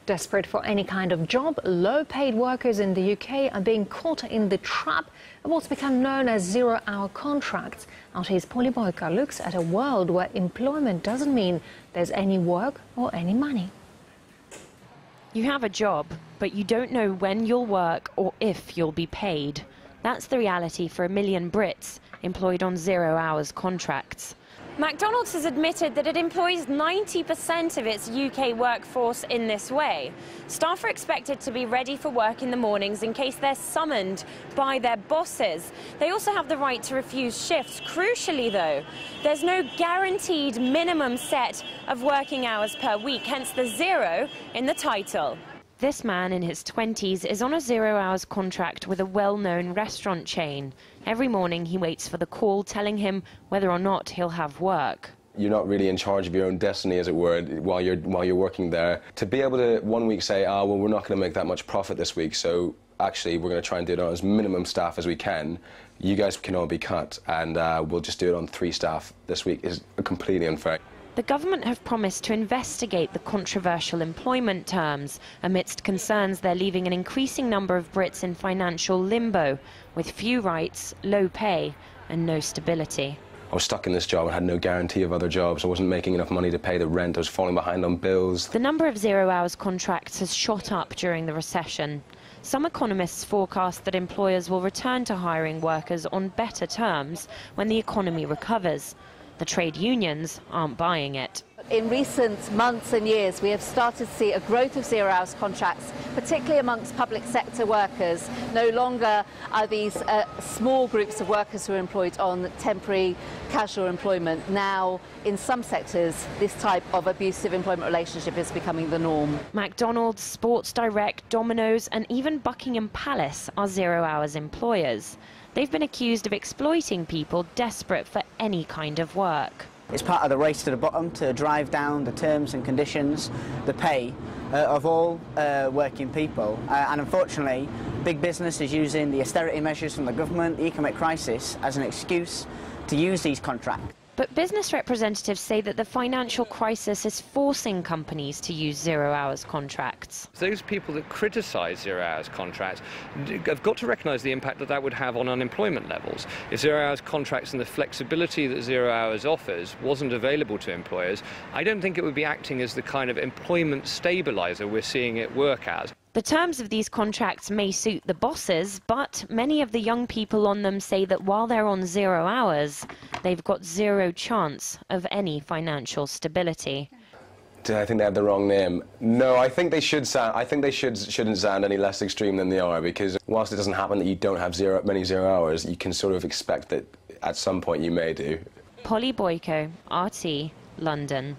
Desperate for any kind of job, low-paid workers in the UK are being caught in the trap of what's become known as zero-hour contracts. RT's Polly Boyka looks at a world where employment doesn't mean there's any work or any money. You have a job, but you don't know when you'll work or if you'll be paid. That's the reality for 1 million Brits employed on zero-hours contracts. McDonald's has admitted that it employs 90% of its UK workforce in this way. Staff are expected to be ready for work in the mornings in case they're summoned by their bosses. They also have the right to refuse shifts. Crucially, though, there's no guaranteed minimum set of working hours per week, hence the zero in the title. This man in his 20s is on a zero-hours contract with a well-known restaurant chain. Every morning he waits for the call telling him whether or not he'll have work. You're not really in charge of your own destiny, as it were, while you're working there. To be able to one week say, well, we're not going to make that much profit this week, so actually we're going to try and do it on as minimum staff as we can. You guys can all be cut, and we'll just do it on 3 staff this week, is completely unfair. The government have promised to investigate the controversial employment terms amidst concerns they're leaving an increasing number of Brits in financial limbo, with few rights, low pay and no stability. I was stuck in this job and had no guarantee of other jobs. I wasn't making enough money to pay the rent. I was falling behind on bills. The number of zero-hours contracts has shot up during the recession. Some economists forecast that employers will return to hiring workers on better terms when the economy recovers. The trade unions aren't buying it. In recent months and years, we have started to see a growth of zero-hours contracts, particularly amongst public sector workers. No longer are these small groups of workers who are employed on temporary, casual employment. Now, in some sectors, this type of abusive employment relationship is becoming the norm. McDonald's, Sports Direct, Domino's and even Buckingham Palace are zero-hours employers. They've been accused of exploiting people desperate for any kind of work. It's part of the race to the bottom to drive down the terms and conditions, the pay of all working people. And unfortunately, big business is using the austerity measures from the government, the economic crisis, as an excuse to use these contracts. But business representatives say that the financial crisis is forcing companies to use zero-hours contracts. Those people that criticise zero-hours contracts have got to recognise the impact that that would have on unemployment levels. If zero-hours contracts and the flexibility that zero-hours offers wasn't available to employers, I don't think it would be acting as the kind of employment stabiliser we're seeing it work as. The terms of these contracts may suit the bosses, but many of the young people on them say that while they're on 0 hours, they've got zero chance of any financial stability. I think they have the wrong name. No, I think they should sound. I think they shouldn't sound any less extreme than they are, because whilst it doesn't happen that you don't have many zero hours, you can sort of expect that at some point you may do. Polly Boyka, RT, London.